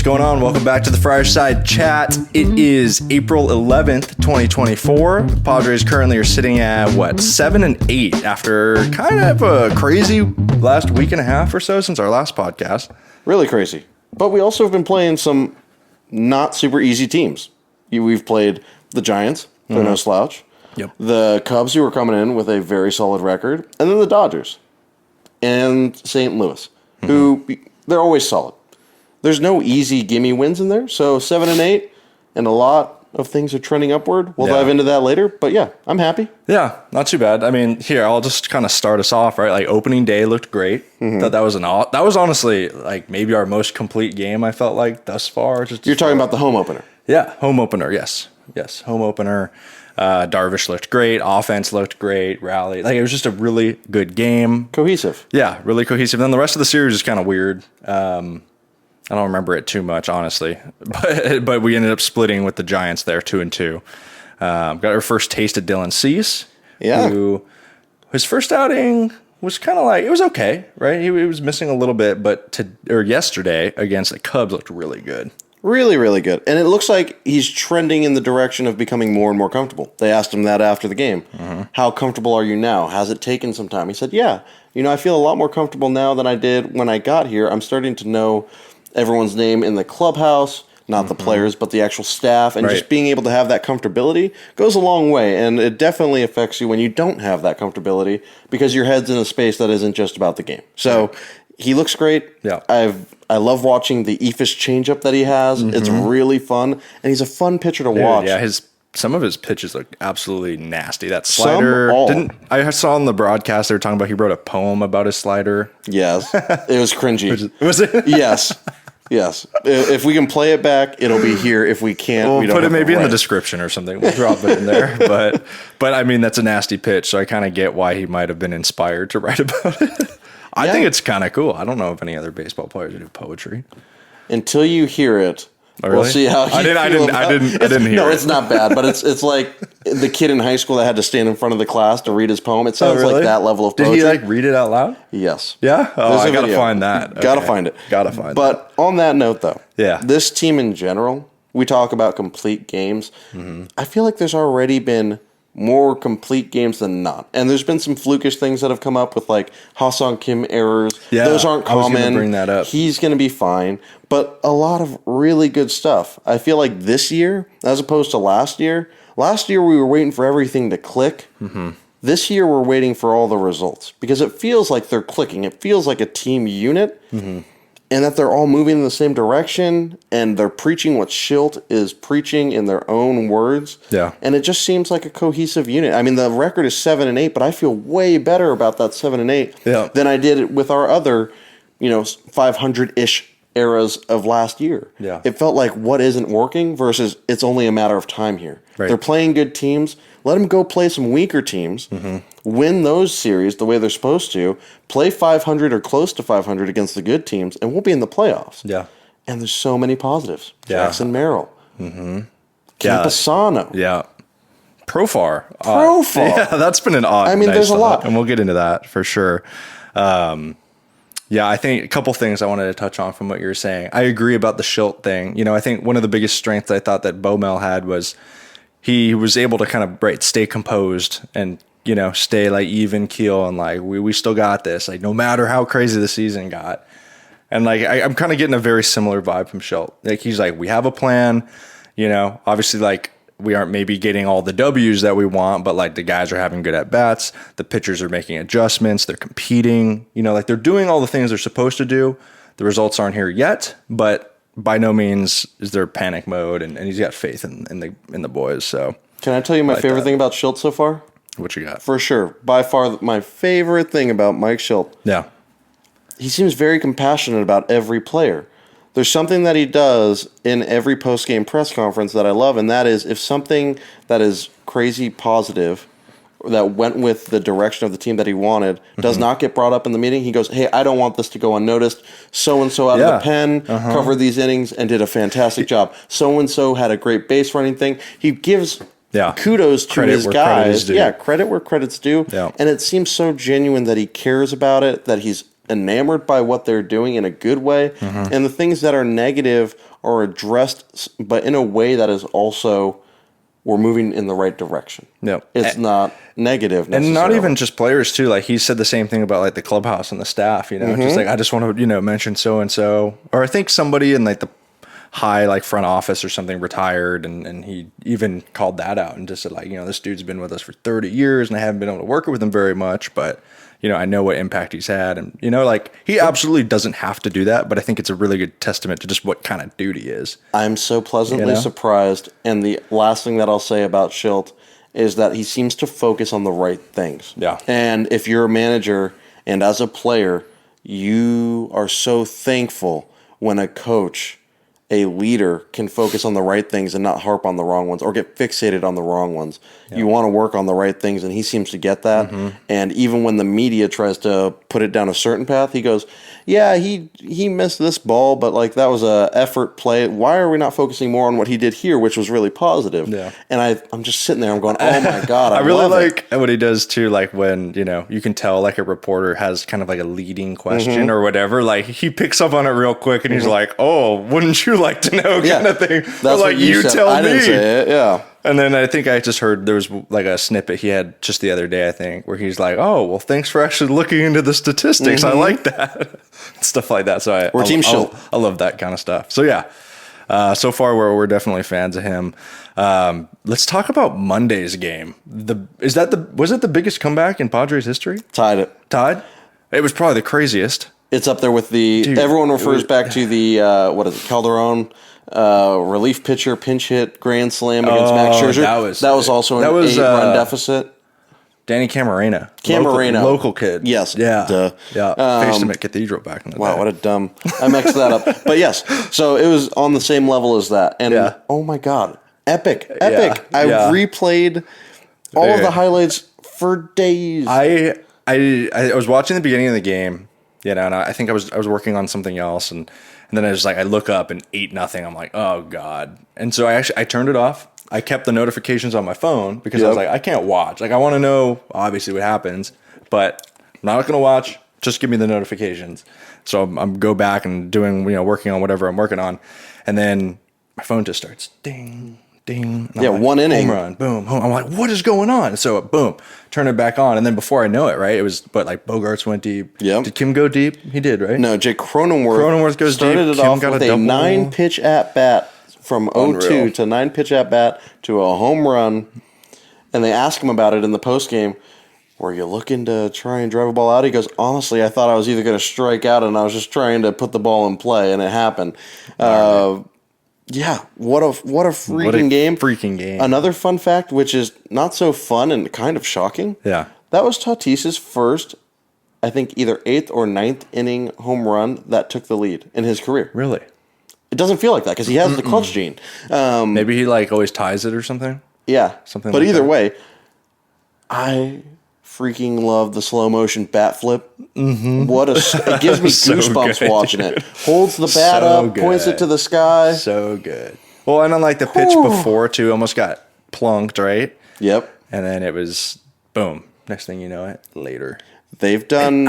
what's going on? Welcome back to the Friarside chat. It is April 11th, 2024. Padres currently are sitting at, 7-8 after kind of a crazy last week and a half or so since our last podcast. Really crazy. But we also have been playing some not super easy teams. We've played the Giants, they're no slouch. Yep. The Cubs, who are coming in with a very solid record. And then the Dodgers and St. Louis, who they're always solid. There's no easy gimme wins in there. So 7-8, and a lot of things are trending upward. We'll dive into that later. But yeah, I'm happy. Yeah, not too bad. I mean, here, I'll just kind of start us off, right? Like, opening day looked great. Thought that was honestly, like, maybe our most complete game, I felt like, thus far. You're talking about the home opener. Yeah, home opener, yes. Yes, home opener. Darvish looked great. Offense looked great. Rally. Like, it was just a really good game. Cohesive. Yeah, really cohesive. Then the rest of the series is kind of weird. I don't remember it too much, honestly. But we ended up splitting with the Giants there, 2-2. Got our first taste of Dylan Cease. Yeah. Who, his first outing was kind of like, it was okay, right? He was missing a little bit, but yesterday against the Cubs looked really good. Really, really good. And it looks like he's trending in the direction of becoming more and more comfortable. They asked him that after the game. How comfortable are you now? Has it taken some time? He said, yeah, I feel a lot more comfortable now than I did when I got here. I'm starting to know everyone's name in the clubhouse, not the players, but the actual staff. And just being able to have that comfortability goes a long way. And it definitely affects you when you don't have that comfortability because your head's in a space that isn't just about the game. So he looks great. Yeah. I love watching the Eephus changeup that he has. It's really fun, and he's a fun pitcher to watch. Yeah, some of his pitches look absolutely nasty. That slider I saw on the broadcast they were talking about he wrote a poem about his slider. Yes, it was cringy. Was it? Yes. If we can play it back, it'll be here. If we can't, we don't put it maybe in the description or something. We'll drop it in there. But I mean, that's a nasty pitch, so I kind of get why he might have been inspired to write about it. I think it's kind of cool. I don't know if any other baseball players do poetry. Until you hear it, really? We'll see how I didn't hear. No, it. it's not bad, but it's like the kid in high school that had to stand in front of the class to read his poem. It sounds like that level of poetry. Did he read it out loud? Yes. Yeah. Oh, I gotta find that. Gotta find it. But on that note, though, this team in general, we talk about complete games. I feel like there's already been more complete games than not. And there's been some flukish things that have come up with like Ha-Seong Kim errors. Yeah, those aren't common. I was going to bring that up. He's going to be fine. But a lot of really good stuff. I feel like this year, as opposed to last year we were waiting for everything to click. This year we're waiting for all the results because it feels like they're clicking. It feels like a team unit. And that they're all moving in the same direction, and they're preaching what Schildt is preaching in their own words. Yeah. And it just seems like a cohesive unit. I mean, the record is 7-8, but I feel way better about that 7-8 than I did with our other, 500-ish eras of last year. Yeah. It felt like what isn't working versus it's only a matter of time here. Right. They're playing good teams. Let them go play some weaker teams, win those series the way they're supposed to, play 500 or close to 500 against the good teams, and we'll be in the playoffs. Yeah. And there's so many positives. Yeah. Jackson Merrill. Campusano. Yeah. Profar. Yeah, that's been an odd. I mean, there's a lot. And we'll get into that for sure. Yeah, I think a couple things I wanted to touch on from what you were saying. I agree about the Schildt thing. I think one of the biggest strengths I thought that Bomel had was he was able to kind of stay composed and, stay like even keel and like, we still got this, like no matter how crazy the season got. And like, I'm kind of getting a very similar vibe from Schildt. Like he's like, we have a plan, obviously like we aren't maybe getting all the W's that we want, but like the guys are having good at bats. The pitchers are making adjustments. They're competing, like they're doing all the things they're supposed to do. The results aren't here yet, but by no means is there panic mode, and he's got faith in the boys. So, can I tell you my favorite thing about Schildt so far? What you got? For sure, by far my favorite thing about Mike Schildt. Yeah, he seems very compassionate about every player. There's something that he does in every post-game press conference that I love, and that is if something that is crazy positive that went with the direction of the team that he wanted does not get brought up in the meeting, he goes, hey, I don't want this to go unnoticed. So-and-so out of the pen covered these innings and did a fantastic job. So-and-so had a great base running thing. He gives kudos to his guys. Credit where credit's due. Yeah. And it seems so genuine that he cares about it, that he's enamored by what they're doing in a good way. And the things that are negative are addressed, but in a way that is also we're moving in the right direction. Yep. It's not negative necessarily. And not even just players too. Like he said the same thing about like the clubhouse and the staff, just like, I just want to, mention so-and-so, or I think somebody in like the high, like front office or something retired. And he even called that out and just said like, this dude's been with us for 30 years and I haven't been able to work with him very much, but I know what impact he's had. And, like he absolutely doesn't have to do that, but I think it's a really good testament to just what kind of dude he is. I'm so pleasantly surprised. And the last thing that I'll say about Schildt is that he seems to focus on the right things. Yeah. And if you're a manager and as a player, you are so thankful when a coach, a leader, can focus on the right things and not harp on the wrong ones or get fixated on the wrong ones. Yeah. You want to work on the right things, and he seems to get that. And even when the media tries to put it down a certain path, he goes, yeah, he missed this ball, but like that was a effort play. Why are we not focusing more on what he did here, which was really positive? Yeah. And I'm just sitting there, I'm going, oh my God, I really like what he does too, like when, you can tell like a reporter has kind of like a leading question or whatever, like he picks up on it real quick and he's like, oh, wouldn't you like to know kind of thing. That's like, what you tell me. I didn't say it, yeah. And then I think I just heard there was like a snippet he had just the other day, I think, where he's like, oh, well, thanks for actually looking into the statistics. I like that. Stuff like that. So I love that kind of stuff. So yeah, so far we're definitely fans of him. Let's talk about Monday's game. Was it the biggest comeback in Padres history? Tied? It was probably the craziest. It's up there with everyone refers back to the, Calderon relief pitcher pinch hit grand slam against Max Scherzer. That was also an 8-run deficit. Danny Camarena. Local kid. Yes. Yeah. Yeah. Faced him at Cathedral back in the day. Wow, what a dumb. I mixed that up. But yes, so it was on the same level as that. And oh my God, epic. Yeah. I replayed all of the highlights for days. I was watching the beginning of the game, and I think I was working on something else, and then I was like, I look up and 8-0. I'm like, oh God. And so I turned it off. I kept the notifications on my phone because I was like, I can't watch. Like, I want to know obviously what happens, but I'm not going to watch. Just give me the notifications. So I'm go back and doing, working on whatever I'm working on. And then my phone just starts ding, ding. Yeah, like, one inning. Home run, boom, home. I'm like, what is going on? So boom, turn it back on. And then before I know it, right, it was, like Bogarts went deep. Yep. Did Kim go deep? He did, right? No, Jake Cronenworth goes started deep. it off with a 9-pitch at-bat from 0-2 to 9-pitch at-bat to a home run. And they asked him about it in the postgame. Were you looking to try and drive a ball out? He goes, honestly, I thought I was either going to strike out and I was just trying to put the ball in play, and it happened. Yeah, what a freaking game. Freaking game. Another fun fact, which is not so fun and kind of shocking. Yeah. That was Tatis's first, I think, either 8th or 9th inning home run that took the lead in his career. Really? It doesn't feel like that because he has the clutch gene. Maybe he like always ties it or something. Yeah. Something. But like either that. way, I freaking love the slow motion bat flip. What it gives me goosebumps good, watching it. Holds the bat up, points it to the sky. So good. Well, and unlike the pitch before too, almost got plunked, right? Yep. And then it was boom. Next thing you know, it later. They've done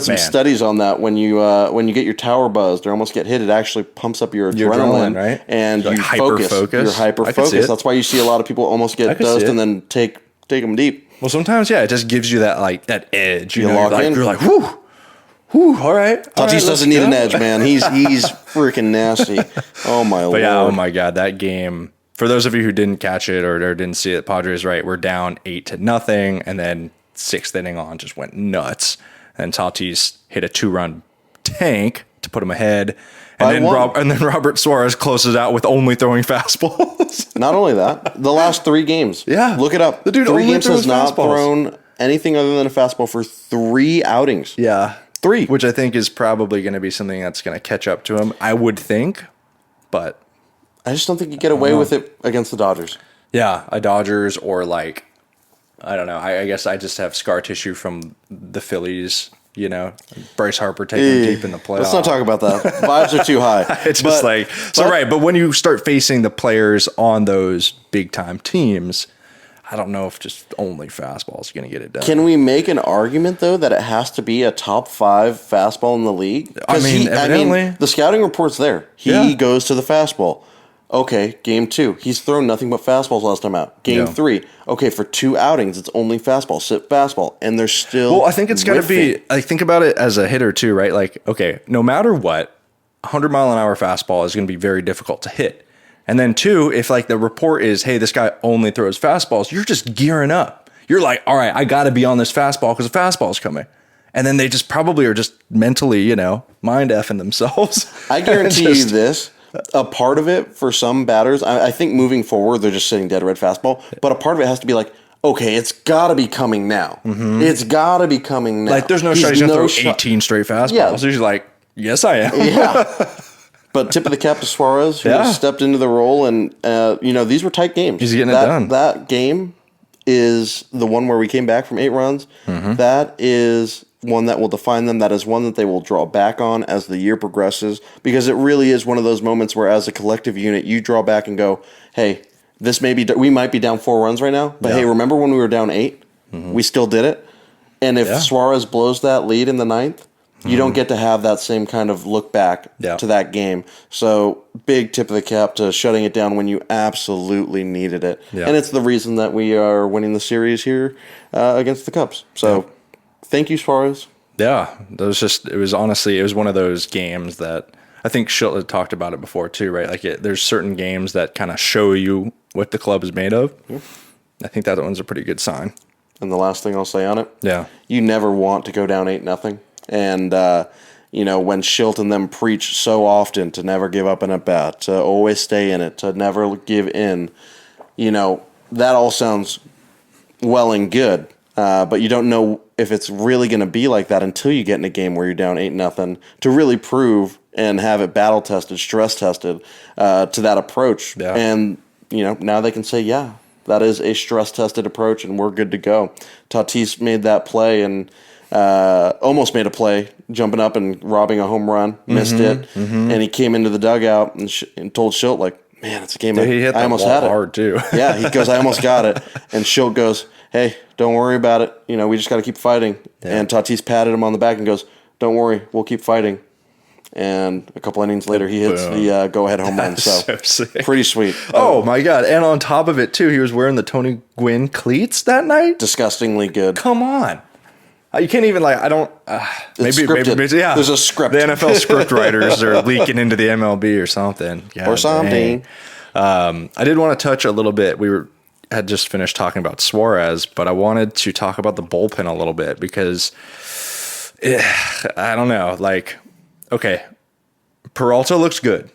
some studies on that. When you get your tower buzzed or almost get hit, it actually pumps up your adrenaline, right? And like you focus. You're hyper focused. That's why you see a lot of people almost get buzzed and then take them deep. Well, sometimes it just gives you that edge. You lock in. You're like, whew, all right. Tatis doesn't need an edge, man. He's freaking nasty. Oh my lord. Yeah, oh my God, that game. For those of you who didn't catch it or didn't see it, Padres, right, we're down 8-0, and then 6th inning on just went nuts. And Tatis hit a 2-run tank to put him ahead. And then Robert Suarez closes out with only throwing fastballs. Not only that, the last 3 games. Yeah. Look it up. The dude 3 only games has not fastballs. thrown anything other than a fastball for 3 outings. Yeah. 3. Which I think is probably going to be something that's going to catch up to him. I would think, but I just don't think you get away with it against the Dodgers. Yeah, a Dodgers or like, I don't know. I guess I just have scar tissue from the Phillies, Bryce Harper taking deep in the playoffs. Let's not talk about that. Vibes are too high. It's just right. But when you start facing the players on those big time teams, I don't know if just only fastball is going to get it done. Can we make an argument, though, that it has to be a top 5 fastball in the league? Evidently. The scouting report's there. He goes to the fastball. Okay, game 2. He's thrown nothing but fastballs last time out. Game 3. Okay, for 2 outings, it's only fastball, sit fastball, and they're still. Well, I think it's got to be. I think about it as a hitter too, right? Like, okay, no matter what, 100-mile-an-hour fastball is going to be very difficult to hit. And then 2, if like the report is, hey, this guy only throws fastballs, you're just gearing up. You're like, all right, I got to be on this fastball because the fastball's coming. And then they just probably are just mentally, mind effing themselves. I guarantee you this. A part of it for some batters, I think moving forward, they're just sitting dead red fastball. But a part of it has to be like, okay, it's got to be coming now. Mm-hmm. It's got to be coming now. Like, there's no shot he's going to throw 18 straight fastballs. Yeah. So he's like, yes, I am. Yeah. But tip of the cap to Suarez, who stepped into the role. And, these were tight games. He's getting it done. That game is the one where we came back from 8 runs. Mm-hmm. That is one that will define them. That is one that they will draw back on as the year progresses, because it really is one of those moments where, as a collective unit, you draw back and go, hey, we might be down 4 runs right now, but hey, remember when we were down 8? Mm-hmm. We still did it. And if Suarez blows that lead in the 9th, you don't get to have that same kind of look back to that game. So big tip of the cap to shutting it down when you absolutely needed it. Yeah. And it's the reason that we are winning the series here against the Cubs. So thank you, Suarez. Yeah, it was one of those games that I think Schildt had talked about it before too, right? Like there's certain games that kind of show you what the club is made of. Yeah. I think that one's a pretty good sign. And the last thing I'll say on it, you never want to go down 8-0. And, when Schildt and them preach so often to never give up an at-bat, to always stay in it, to never give in, that all sounds well and good. But you don't know if it's really going to be like that until you get in a game where you're down 8-0 to really prove and have it battle-tested, stress-tested to that approach. Yeah. And, now they can say, that is a stress-tested approach and we're good to go. Tatis made that play and almost made a play, jumping up and robbing a home run, missed it, and he came into the dugout and told Schildt, like, man, it's a game. He hit I almost had it hard too. Yeah, he goes, I almost got it, and Schildt goes, hey, don't worry about it. We just got to keep fighting. Yeah. And Tatis patted him on the back and goes, don't worry, we'll keep fighting. And a couple innings later, he hits the go-ahead home run. So pretty sweet. Oh, my God. And on top of it, too, he was wearing the Tony Gwynn cleats that night. Disgustingly good. Come on. You can't even, I don't... maybe, there's a script. The NFL script writers are leaking into the MLB or something. God, or something. I did want to touch a little bit. Had just finished talking about Suarez, but I wanted to talk about the bullpen a little bit because, I don't know. Okay, Peralta looks good.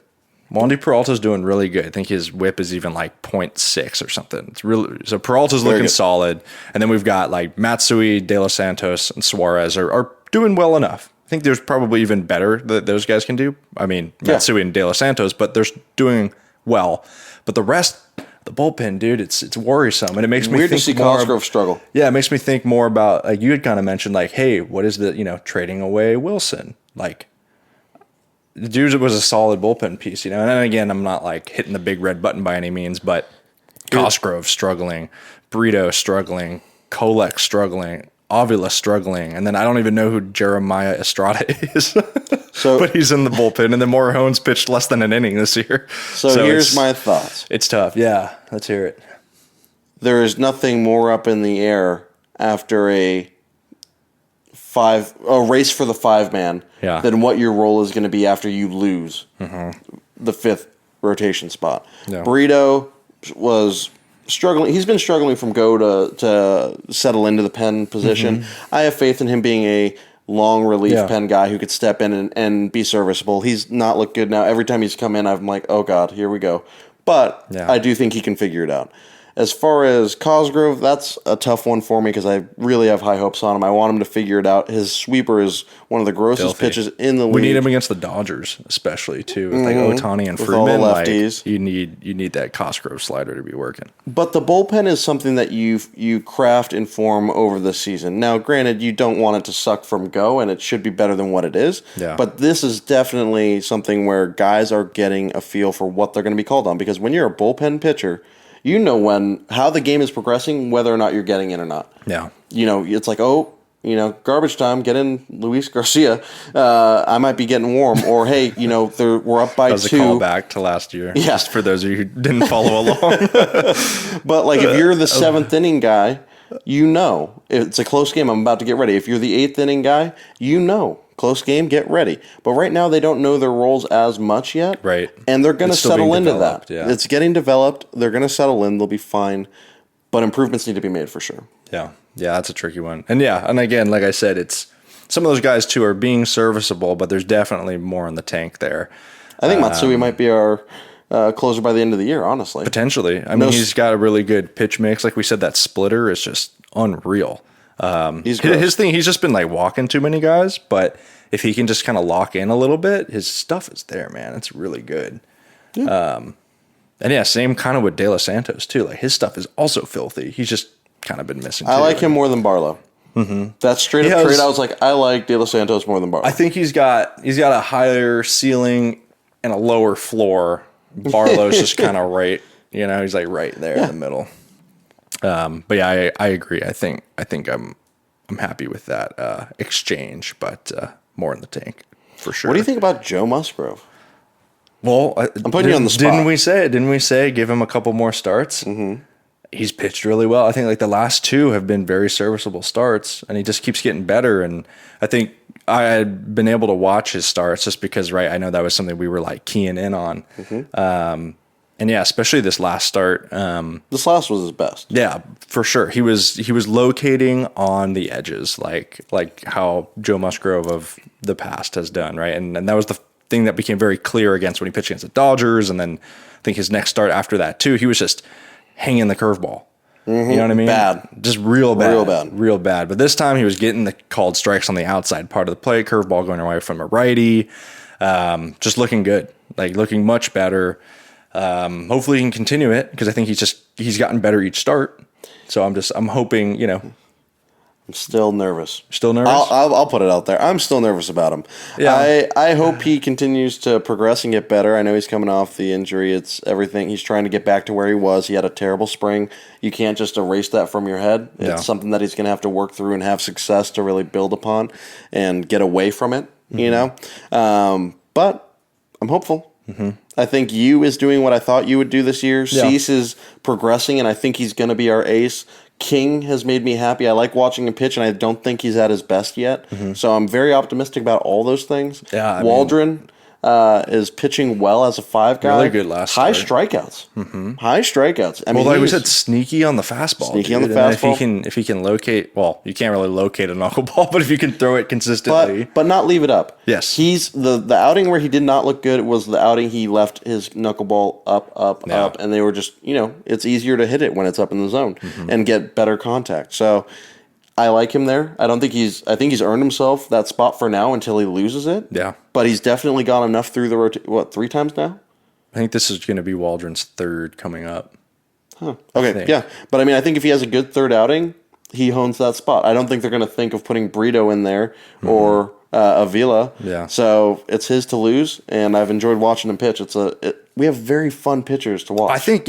Wandy Peralta's doing really good. I think his whip is even 0.6 or something. It's really so Peralta's looking solid. And then we've got Matsui, De Los Santos, and Suarez are doing well enough. I think there's probably even better that those guys can do. I mean, Matsui and De Los Santos, but they're doing well. But the rest, the bullpen, dude, it's worrisome, and it makes me weird to see Cosgrove struggle. Yeah, it makes me think more about you had kind of mentioned hey, what is the trading away Wilson The dude was a solid bullpen piece, And then again, I'm not hitting the big red button by any means, but Cosgrove struggling, Brito struggling, Kolek struggling, Avila struggling, and then I don't even know who Jeremiah Estrada is. But he's in the bullpen, and then Morejone's pitched less than an inning this year. So here's my thoughts. It's tough. Yeah, let's hear it. There is nothing more up in the air after a race for the 5-man than what your role is going to be after you lose the 5th rotation spot. Yeah. Brito was struggling. He's been struggling from go to settle into the pen position. I have faith in him being a long relief pen guy who could step in and be serviceable. He's not looked good now. Every time he's come in, I'm like, oh, God, here we go. But I do think he can figure it out. As far as Cosgrove, that's a tough one for me because I really have high hopes on him. I want him to figure it out. His sweeper is one of the grossest pitches in the league. We need him against the Dodgers, especially too. With Ohtani and Freeman, all the lefties. You need that Cosgrove slider to be working. But the bullpen is something that you craft and form over the season. Now, granted, you don't want it to suck from go, and it should be better than what it is. Yeah. But this is definitely something where guys are getting a feel for what they're going to be called on. Because when you're a bullpen pitcher, You know how the game is progressing, whether or not you're getting in or not. Yeah. It's like, garbage time, get in Luis Garcia. I might be getting warm. Or, hey, we're up by 2. That was a callback to last year. Yeah. Just for those of you who didn't follow along. But, like, if you're the 7th inning guy, it's a close game. I'm about to get ready. If you're the 8th inning guy, close game, get ready. But right now, they don't know their roles as much yet. Right. And they're going to settle into that. Yeah. It's getting developed. They're going to settle in. They'll be fine. But improvements need to be made for sure. Yeah. Yeah, that's a tricky one. And again, like I said, it's some of those guys too are being serviceable, but there's definitely more in the tank there. I think Matsui might be our closer by the end of the year, honestly. Potentially. I mean, he's got a really good pitch mix. Like we said, that splitter is just unreal. His thing, he's just been like walking too many guys, but if he can just kind of lock in a little bit, his stuff is there, man. It's really good. Yeah. And same kind of with De Los Santos too. Like his stuff is also filthy. He's just kind of been missing. I like him more than Barlow. Mm-hmm. That straight up trade, I was like, I like De Los Santos more than Barlow. I think he's got a higher ceiling and a lower floor. Barlow's just kind of right. He's like right there in the middle. But yeah, I agree. I think I'm happy with that exchange, but more in the tank for sure. What do you think about Joe Musgrove? Well, I'm putting you on the spot. Didn't we say give him a couple more starts? Mm-hmm. He's pitched really well. I think like the last 2 have been very serviceable starts, and he just keeps getting better. And I think I had been able to watch his starts just because, right, I know that was something we were like keying in on. Mm-hmm. And especially this last start. This last was his best. Yeah, for sure. He was locating on the edges, like how Joe Musgrove of the past has done, right? And that was the thing that became very clear when he pitched against the Dodgers, and then I think his next start after that too, he was just hanging the curveball. Mm-hmm. You know what I mean? Bad. Just real bad. But this time he was getting the called strikes on the outside part of the plate, curveball going away from a righty. Just looking good, like looking much better. Hopefully he can continue it because I think he's gotten better each start. So I'm hoping, I'm still nervous. Still nervous? I'll put it out there. I'm still nervous about him. Yeah. I hope he continues to progress and get better. I know he's coming off the injury. It's everything. He's trying to get back to where he was. He had a terrible spring. You can't just erase that from your head. It's something that he's going to have to work through and have success to really build upon and get away from it, But I'm hopeful. Mm-hmm. I think Yu is doing what I thought you would do this year. Yeah. Cease is progressing, and I think he's going to be our ace. King has made me happy. I like watching him pitch, and I don't think he's at his best yet. Mm-hmm. So I'm very optimistic about all those things. Yeah, Waldron is pitching well as a 5 guy. Really good last High start. Strikeouts. Mm-hmm. High strikeouts. I mean, like we said, sneaky on the fastball. Sneaky on the fastball. If he can locate, well, you can't really locate a knuckleball, but if you can throw it consistently. But not leave it up. Yes. He's the outing where he did not look good was the outing he left his knuckleball up, and they were just, it's easier to hit it when it's up in the zone and get better contact. So I like him there. I think he's earned himself that spot for now until he loses it. Yeah. But he's definitely got enough through the 3 times now? I think this is going to be Waldron's 3rd coming up. Huh. Okay, yeah. But I think if he has a good 3rd outing, he hones that spot. I don't think they're going to think of putting Brito in there or Avila. Yeah. So it's his to lose, and I've enjoyed watching him pitch. We have very fun pitchers to watch. I think,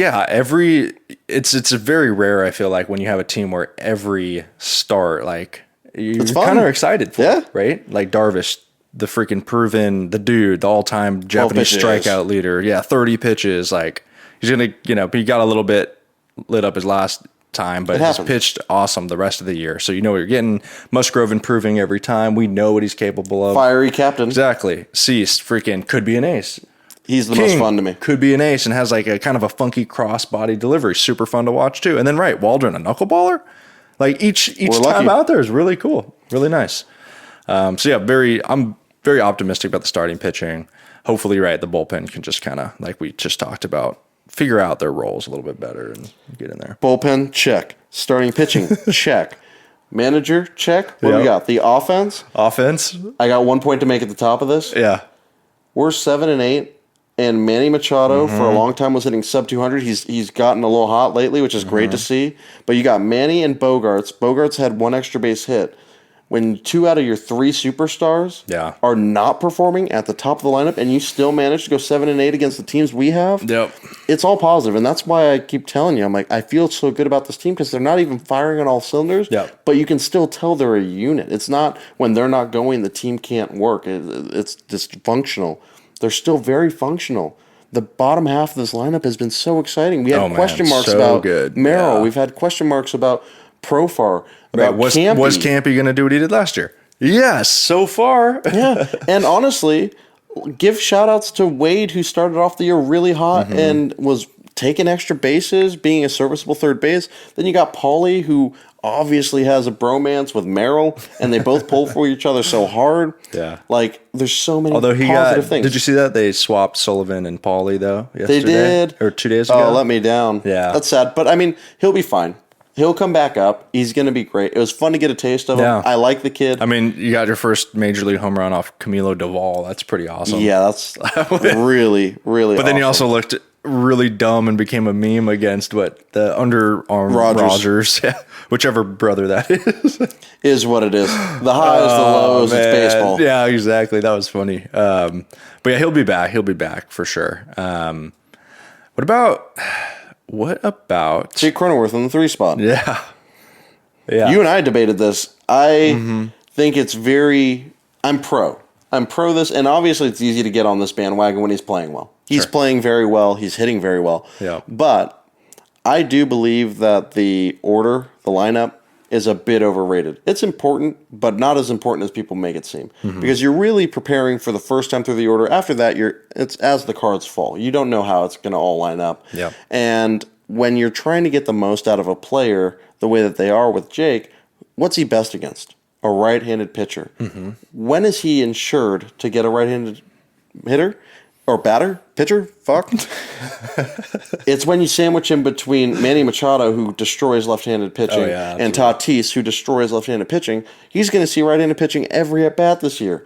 it's very rare, I feel like, when you have a team where every start, like, you're kind of excited for it, right? Like Darvish, the freaking proven, the dude, the all-time Japanese strikeout leader. Yeah, 30 pitches. Like, he's going to, he got a little bit lit up his last time, but he's pitched awesome the rest of the year. So you know what you're getting. Musgrove improving every time. We know what he's capable of. Fiery captain. Exactly. Cease, freaking, could be an ace. He's the most fun to me. Could be an ace and has like a kind of a funky cross-body delivery. Super fun to watch too. And then, Waldron, a knuckleballer. Like each time out there is really cool. Really nice. I'm very optimistic about the starting pitching. Hopefully, the bullpen can just kind of, like we just talked about, figure out their roles a little bit better and get in there. Bullpen, check. Starting pitching, check. Manager, check. What do we got? The offense? I got 1 point to make at the top of this. Yeah. We're 7-8. And Manny Machado, for a long time, was hitting sub-200. He's gotten a little hot lately, which is great to see. But you got Manny and Bogarts. Bogarts had 1 extra base hit. when 2 out of your 3 superstars are not performing at the top of the lineup and you still manage to go 7-8 against the teams we have, it's all positive. And that's why I keep telling you, I'm like, I feel so good about this team because they're not even firing on all cylinders, but you can still tell they're a unit. It's not when they're not going, the team can't work. It's dysfunctional. They're still very functional. The bottom half of this lineup has been so exciting. We had question marks about Merrill. Yeah. We've had question marks about Profar. Was Campy going to do what he did last year? Yes, so far. Yeah, and honestly, give shout-outs to Wade, who started off the year really hot and was taking extra bases, being a serviceable third base. Then you got Paulie, who obviously has a bromance with Merrill, and they both pull for each other so hard. Yeah. Like, there's so many positive things. Did you see that? They swapped Sullivan and Paulie, though, yesterday? They did. Or 2 days ago? Oh, let me down. Yeah. That's sad. But, I mean, he'll be fine. He'll come back up. He's going to be great. It was fun to get a taste of him. I like the kid. I mean, you got your first major league home run off Camilo Doval. That's pretty awesome. Yeah, that's really, really But then he awesome. also looked really dumb and became a meme against the underarm Rogers. Whichever brother that is. Is what it is. The highs, the lows, it's baseball. Yeah, exactly. That was funny. But yeah, he'll be back. He'll be back for sure. What about Jake Cronenworth in the 3 spot? Yeah. Yeah. You and I debated this. I think it's I'm pro. I'm pro this, and obviously it's easy to get on this bandwagon when he's playing well. He's playing very well. He's hitting very well. Yeah. But I do believe that the lineup, is a bit overrated. It's important, but not as important as people make it seem. Because you're really preparing for the first time through the order. After that, it's as the cards fall. You don't know how it's going to all line up. Yeah. And when you're trying to get the most out of a player, the way that they are with Jake, what's he best against? A right-handed pitcher. When is he insured to get a right-handed hitter? Or batter? Pitcher? Fuck. It's when you sandwich him between Manny Machado, who destroys left-handed pitching, and Tatis, who destroys left-handed pitching. He's going to see right-handed pitching every at-bat this year.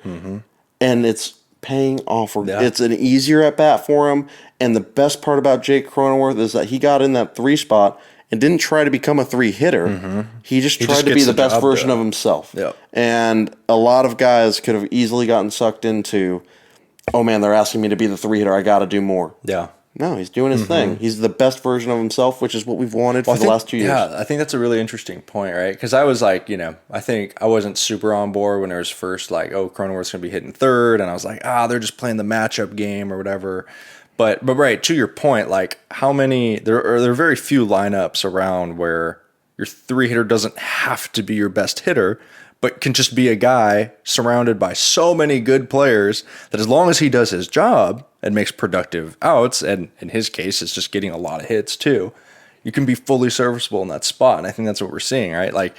And it's paying off. It's an easier at-bat for him. And the best part about Jake Cronenworth is that he got in that 3 spot and didn't try to become a 3 hitter. He just tried to be the best version of himself. And a lot of guys could have easily gotten sucked into, oh man, they're asking me to be the 3 hitter. I got to do more. Yeah. No, he's doing his thing. He's the best version of himself, which is what we've wanted for the last 2 years. Yeah, I think that's a really interesting point, right? Because I was like, I think I wasn't super on board when it was first like, oh, Cronenworth's going to be hitting 3rd. And I was like, they're just playing the matchup game or whatever. But right, to your point, like how many, there are very few lineups around where your 3 hitter doesn't have to be your best hitter, but can just be a guy surrounded by so many good players that as long as he does his job and makes productive outs, and in his case, it's just getting a lot of hits too, you can be fully serviceable in that spot. And I think that's what we're seeing, right? Like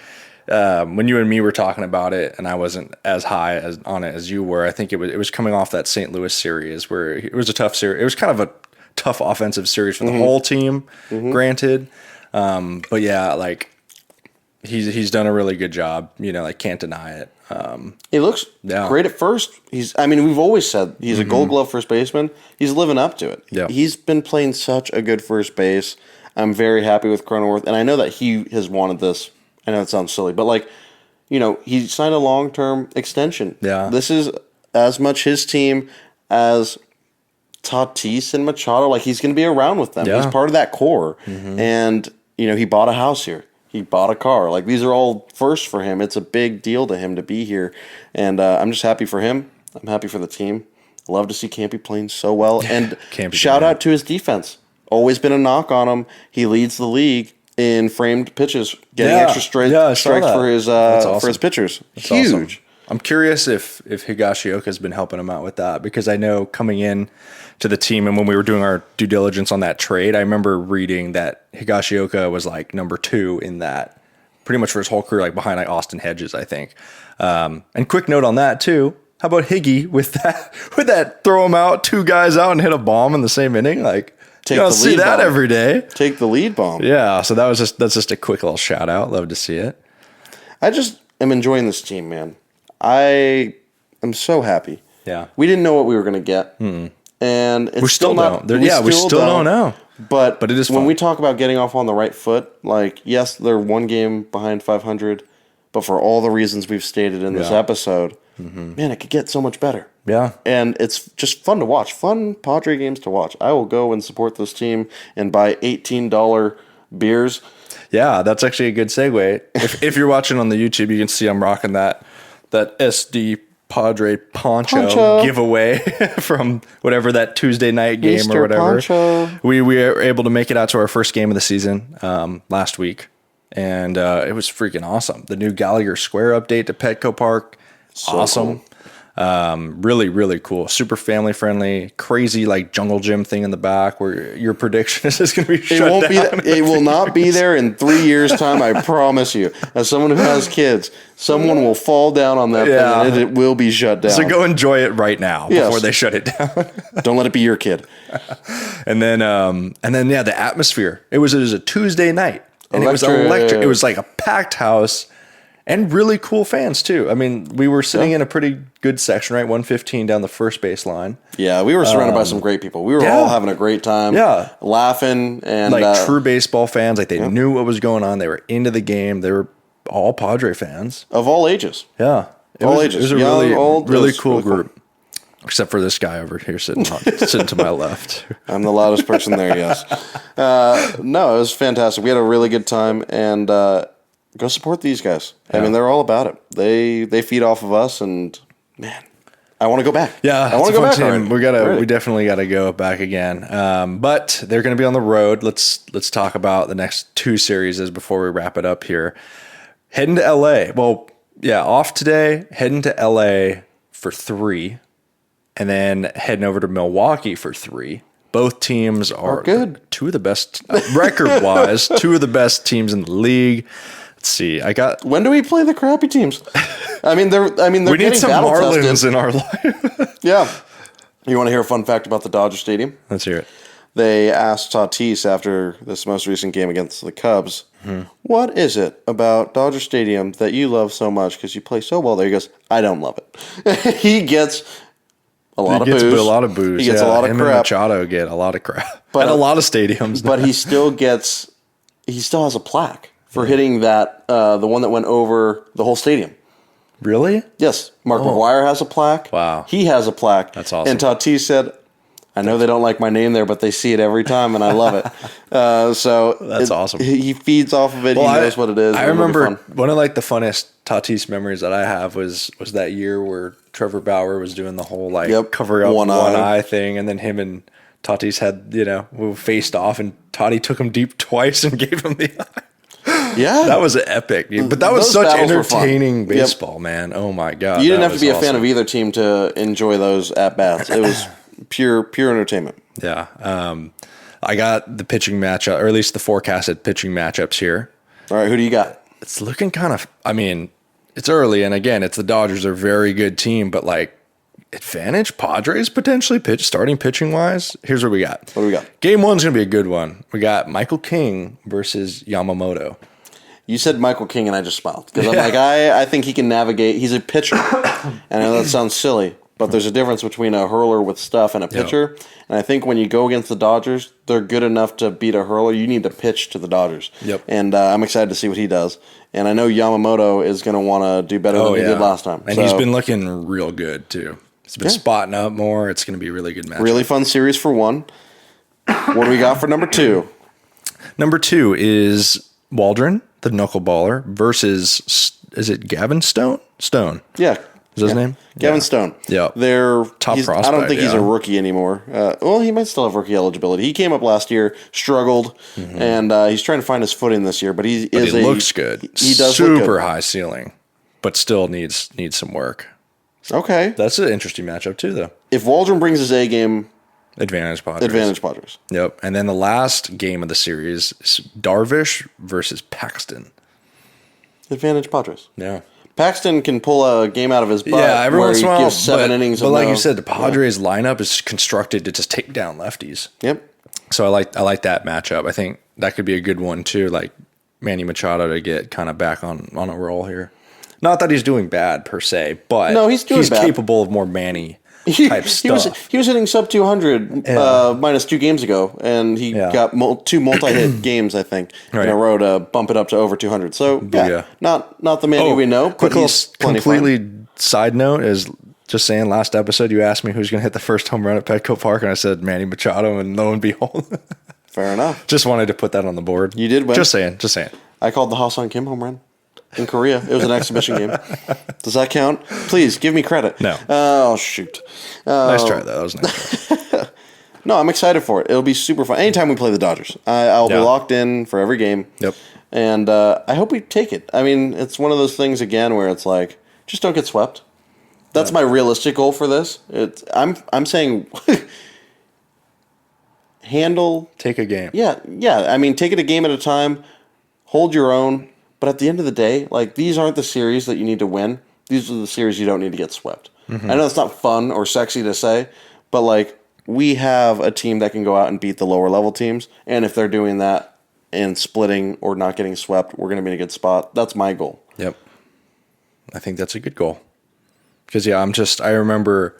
when you and me were talking about it, and I wasn't as high on it as you were, I think it was coming off that St. Louis series where it was a tough series. It was kind of a tough offensive series for the whole team, granted. But yeah, like, He's done a really good job, like can't deny it. He looks great at first. We've always said he's a Gold Glove first baseman. He's living up to it. Yeah. He's been playing such a good first base. I'm very happy with Cronenworth, and I know that he has wanted this. I know it sounds silly, but he signed a long-term extension. Yeah. This is as much his team as Tatis and Machado. Like, he's going to be around with them. Yeah. He's part of that core. And, he bought a house here. He bought a car. Like, these are all firsts for him. It's a big deal to him to be here. And I'm just happy for him. I'm happy for the team. Love to see Campy playing so well. And shout out to his defense. Always been a knock on him. He leads the league in framed pitches, getting extra strikes for his pitchers. That's huge. Awesome. I'm curious if Higashioka has been helping him out with that, because I know coming in to the team and when we were doing our due diligence on that trade, I remember reading that Higashioka was like number 2 in that pretty much for his whole career, like behind like Austin Hedges, I think. And quick note on that too. How about Higgy with that throw him out, 2 guys out and hit a bomb in the same inning? Like, you don't see that every day. Take the lead bomb. Yeah. So that's just a quick little shout out. Love to see it. I just am enjoying this team, man. I am so happy. Yeah. We didn't know what we were going to get. And it's we still not, don't. We still don't know. But it is fun. When we talk about getting off on the right foot, like, yes, they're 1 game behind 500, but for all the reasons we've stated in this episode, man, it could get so much better. Yeah. And it's just fun to watch. Fun Padre games to watch. I will go and support this team and buy $18 beers. Yeah, that's actually a good segue. If you're watching on the YouTube, you can see I'm rocking that SD Padre poncho giveaway from whatever that Tuesday night game Easter or whatever. poncho. We were able to make it out to our first game of the season last week, and it was freaking awesome. The new Gallagher Square update to Petco Park, awesome. Cool. Really, really cool. Super family friendly. Crazy like jungle gym thing in the back where your prediction is going to be shut down. It will not be there in 3 years' time. I promise you. As someone who has kids, someone will fall down on that thing and it will be shut down. So go enjoy it right now before they shut it down. Don't let it be your kid. And then the atmosphere. It was a Tuesday night, and it was Electric. electric. It was like a packed house. And really cool fans, too. I mean, we were sitting in a pretty good section, right? 115 down the first base line. Yeah, we were surrounded by some great people. We were all having a great time. Yeah. Laughing. And like true baseball fans. Like they knew what was going on. They were into the game. They were all Padre fans. Of all ages. Yeah. All ages. It was a Young, old. really cool group. Except for this guy over here sitting to my left. I'm the loudest person there, yes. No, it was fantastic. We had a really good time. And go support these guys. I mean, they're all about it. They feed off of us, and man, I want to go back. Yeah, I want to go back. We definitely got to go back again. But they're going to be on the road. Let's talk about the next two series before we wrap it up here. Heading to LA. Well, yeah, off today. Heading to LA for 3, and then heading over to Milwaukee for 3. Both teams are good. Two of the best record-wise. Two of the best teams in the league. Let's see. When do we play the crappy teams? I mean, they're we need some Marlins tested. in our life. Yeah. You want to hear a fun fact about the Dodger Stadium? Let's hear it. They asked Tatis after this most recent game against the Cubs, what is it about Dodger Stadium that you love so much because you play so well there? He goes, I don't love it. He gets a lot of booze. A lot of booze. He gets a lot of him crap. And Machado get a lot of crap. But at a lot of stadiums. But he still has a plaque for hitting that, the one that went over the whole stadium. Really? Yes. Mark McGwire has a plaque. Wow. He has a plaque. That's awesome. And Tatis said, I know they don't like my name there, but they see it every time, and I love it. So that's awesome. He feeds off of it. Well, he knows what it is. I remember one of like the funnest Tatis memories that I have was that year where Trevor Bauer was doing the whole cover up one eye thing, and then him and Tatis had faced off, and Toddy took him deep twice and gave him the eye. Yeah. That was epic. But that was such entertaining baseball, man. Oh, my God. You didn't have to be a fan of either team to enjoy those at-bats. It was pure entertainment. Yeah. I got the pitching matchup, or at least the forecasted pitching matchups here. All right, who do you got? It's looking kind of, it's early, and again, it's the Dodgers. They're a very good team, but advantage Padres potentially starting pitching wise. Here's what we got. What do we got? Game 1's going to be a good one. We got Michael King versus Yamamoto. You said Michael King, and I just smiled. Because I'm like, I think he can navigate. He's a pitcher. And I know that sounds silly, but there's a difference between a hurler with stuff and a pitcher. Yep. And I think when you go against the Dodgers, they're good enough to beat a hurler. You need to pitch to the Dodgers. Yep. And I'm excited to see what he does. And I know Yamamoto is going to want to do better than he did last time. And he's been looking real good, too. He's been spotting up more. It's going to be a really good match. Really fun series for 1. What do we got for number 2? Number 2 is Waldron, the knuckleballer, versus, is it Gavin Stone? Stone. Yeah. Is that his name? Gavin Stone. Yeah. They're top prospect. I don't think he's a rookie anymore. Well, he might still have rookie eligibility. He came up last year, struggled, and he's trying to find his footing this year. But he looks good. He does super look good. High ceiling, but still needs some work. Okay. That's an interesting matchup too, though. If Waldron brings his A game, advantage Padres. Advantage Padres. Yep. And then the last game of the series is Darvish versus Paxton. Advantage Padres. Yeah. Paxton can pull a game out of his butt. Yeah, every once in a while. Gives 7 innings. But like you said, the Padres lineup is constructed to just take down lefties. Yep. So I like that matchup. I think that could be a good one too. Like Manny Machado to get kind of back on a roll here. Not that he's doing bad per se, but no, he's capable of more Manny type stuff. He was hitting sub 200 minus 2 games ago, and he got 2 multi-hit games, I think, in a row to bump it up to over 200. So, not the man we know, quick but he's plenty completely fun. Side note is just saying, last episode you asked me who's going to hit the first home run at Petco Park, and I said Manny Machado, and lo and behold. Fair enough. Just wanted to put that on the board. You did win. Just saying. I called the Ha-Seong Kim home run in Korea. It was an exhibition game. Does that count? Please, give me credit. No. Oh, shoot. Nice try, though. That was nice. No, I'm excited for it. It'll be super fun. Anytime we play the Dodgers, I'll be locked in for every game. Yep. And I hope we take it. I mean, it's one of those things, again, where it's like, just don't get swept. That's my realistic goal for this. I'm saying handle. Take a game. Yeah. I mean, take it a game at a time. Hold your own. But at the end of the day, like, these aren't the series that you need to win. These are the series you don't need to get swept. Mm-hmm. I know it's not fun or sexy to say, but, like, we have a team that can go out and beat the lower level teams. And if they're doing that and splitting or not getting swept, we're going to be in a good spot. That's my goal. Yep. I think that's a good goal. Because, I remember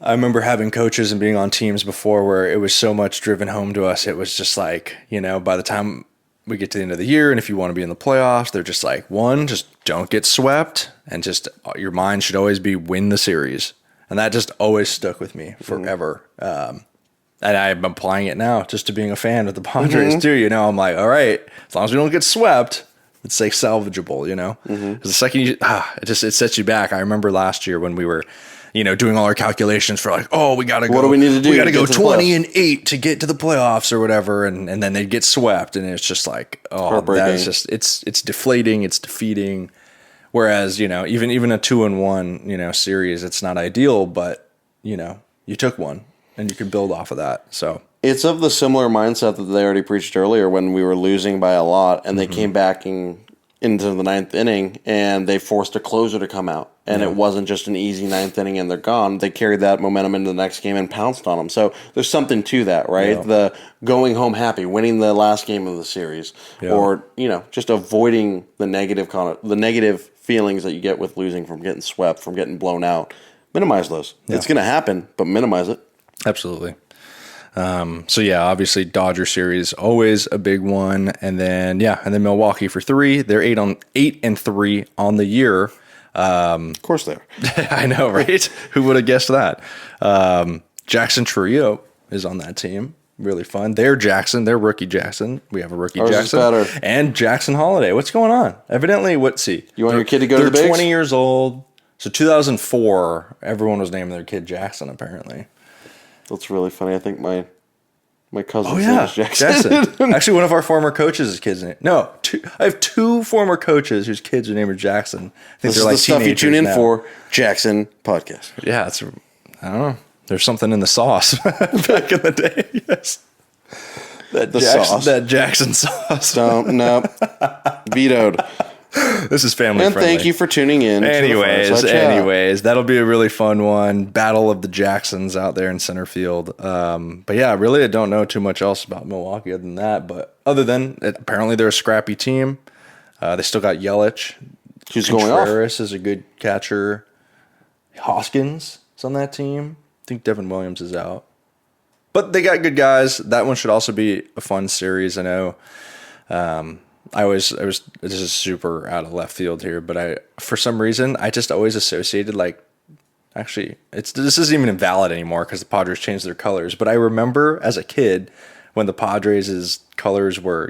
having coaches and being on teams before where it was so much driven home to us. It was just like, by the time we get to the end of the year, and if you want to be in the playoffs, they're just like, one, just don't get swept, and just your mind should always be win the series. And that just always stuck with me forever. And I'm applying it now just to being a fan of the Padres too. I'm like, all right, as long as we don't get swept, it's like salvageable, Because the second it sets you back. I remember last year when we were, doing all our calculations for like, oh, we got to go. What do we need to do? We got to go 20-8 to get to the playoffs or whatever, and then they get swept, and it's just like, oh, that's just it's deflating, it's defeating. Whereas even a 2-1 series, it's not ideal, but you took one and you can build off of that. So it's of the similar mindset that they already preached earlier when we were losing by a lot, and they came back into the 9th inning, and they forced a closer to come out. And it wasn't just an easy 9th inning and they're gone. They carried that momentum into the next game and pounced on them. So there's something to that, right? Yeah. The going home happy, winning the last game of the series, or just avoiding the negative feelings that you get with losing, from getting swept, from getting blown out. Minimize those. Yeah. It's going to happen, but minimize it. Absolutely. Obviously Dodger series, always a big one. And then Milwaukee for 3. They're 8-3 on the year. Of course they are. I know, right? Who would have guessed that? Jackson Trio is on that team. Really fun. They're rookie Jackson. We have a rookie Jackson. And Jackson Holiday. What's going on? Evidently, you want your kid to go to the bigs? They're 20 years old. So 2004, everyone was naming their kid Jackson, apparently. That's really funny. I think my cousin's name is Jackson. Actually, one of our former coaches' kids. I have 2 former coaches whose kids are named Jackson. I think they're like the stuff you tune in for. Jackson podcast. Yeah, I don't know. There's something in the sauce back in the day. Yes, that Jackson sauce. No, vetoed. This is family friendly. And thank you for tuning in. Anyways, that'll be a really fun one. Battle of the Jacksons out there in center field. But yeah, really, I don't know too much else about Milwaukee other than that. But other than apparently they're a scrappy team. They still got Yelich. Who's going off? Contreras is a good catcher. Hoskins is on that team. I think Devin Williams is out. But they got good guys. That one should also be a fun series. I know. This is super out of left field here, but for some reason, I just always associated this isn't even invalid anymore because the Padres changed their colors. But I remember as a kid when the Padres' colors were,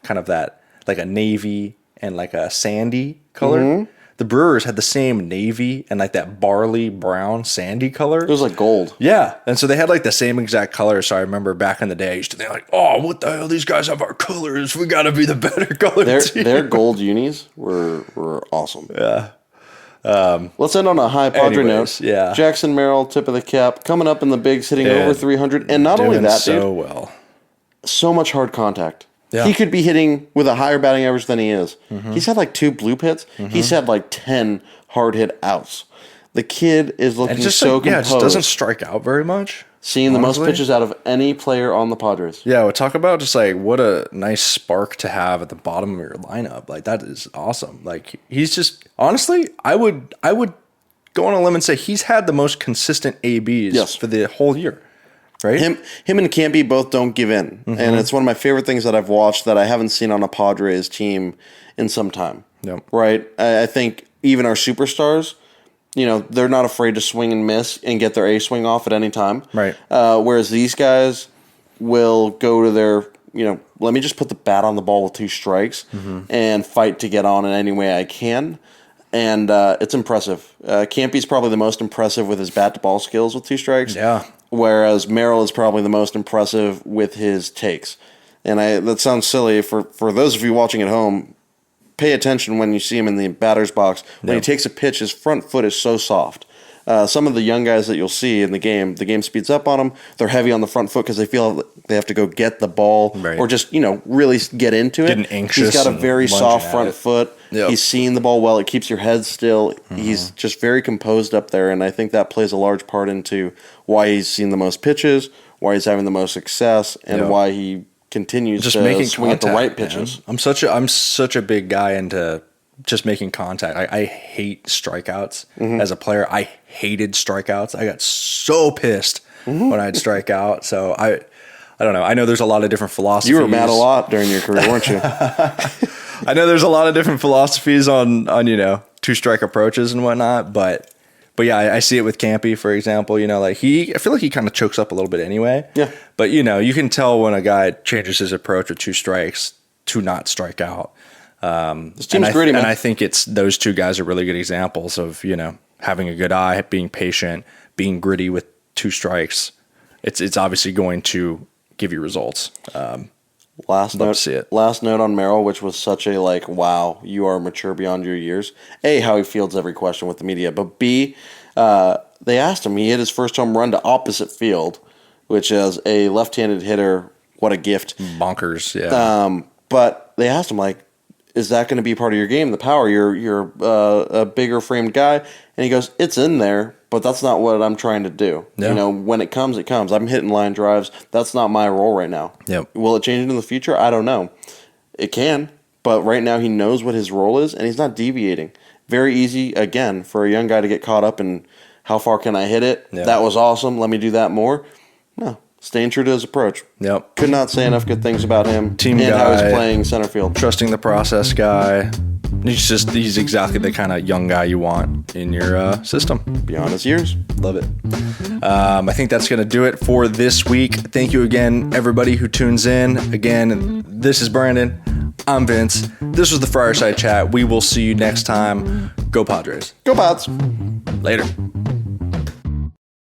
kind of that, like a navy and like a sandy color. Mm-hmm. The Brewers had the same navy and like that barley brown sandy color. It was like gold. Yeah. And so they had like the same exact color. So I remember back in the day, I used to think like, oh, what the hell? These guys have our colors. We got to be the better color team. Their gold unis were awesome. Yeah. Let's end on a high Padre note. Yeah. Jackson Merrill, tip of the cap, coming up in the bigs, hitting over 300. And not only that, so much hard contact. Yeah. He could be hitting with a higher batting average than he is. Mm-hmm. He's had like 2 bloop hits. Mm-hmm. He's had like 10 hard hit outs. The kid is looking so composed. Yeah, just doesn't strike out very much. Seeing the most pitches out of any player on the Padres. Yeah, we'll talk about just like what a nice spark to have at the bottom of your lineup. Like that is awesome. Like he's just honestly, I would go on a limb and say he's had the most consistent ABs for the whole year. Right? Him and Campy both don't give in. And it's one of my favorite things that I've watched that I haven't seen on a Padres team in some time. Yep. Right? I think even our superstars, they're not afraid to swing and miss and get their A swing off at any time. Right. Whereas these guys will go to their, let me just put the bat on the ball with 2 strikes and fight to get on in any way I can. And it's impressive. Campy's probably the most impressive with his bat to ball skills with 2 strikes. Yeah. Whereas Merrill is probably the most impressive with his takes. And that sounds silly. For those of you watching at home, pay attention when you see him in the batter's box. When he takes a pitch, his front foot is so soft. Some of the young guys that you'll see in the game speeds up on them. They're heavy on the front foot because they feel they have to go get the ball or just, really get into it. Getting anxious. He's got a very soft front foot. Yep. He's seeing the ball well. It keeps your head still. He's just very composed up there, and I think that plays a large part into why he's seen the most pitches, why he's having the most success, and why he continues just to making swing contact, at the right pitches. Man. I'm such a big guy into just making contact. I hate strikeouts as a player. I hated strikeouts. I got so pissed when I'd strike out. So I don't know. I know there's a lot of different philosophies. You were mad a lot during your career, weren't you? I know there's a lot of different philosophies on 2-strike approaches and whatnot, but yeah, I see it with Campy, for example. I feel like he kind of chokes up a little bit anyway. Yeah. But you can tell when a guy changes his approach with 2 strikes to not strike out. This team's gritty, man. And I think it's those 2 guys are really good examples of having a good eye, being patient, being gritty with 2 strikes. It's obviously going to give you results. Last note on Merrill, which was such a wow, you are mature beyond your years. A, how he fields every question with the media, but B, they asked him. He hit his first home run to opposite field, which is a left-handed hitter. What a gift! Bonkers, yeah. But they asked him is that going to be part of your game? The power. You're a bigger framed guy, and he goes, it's in there. But that's not what I'm trying to do. Yeah. When it comes, it comes. I'm hitting line drives. That's not my role right now. Yep. Will it change in the future? I don't know. It can. But right now he knows what his role is, and he's not deviating. Very easy, again, for a young guy to get caught up in how far can I hit it? Yeah. That was awesome. Let me do that more. No. Staying true to his approach. Yep. Could not say enough good things about him. Team and guy, how he's playing center field. Trusting the process guy. He's exactly the kind of young guy you want in your system. Beyond his years. Love it. I think that's going to do it for this week. Thank you again, everybody who tunes in. Again, this is Brandon. I'm Vince. This was the Friarside Chat. We will see you next time. Go Padres. Go Pods. Later.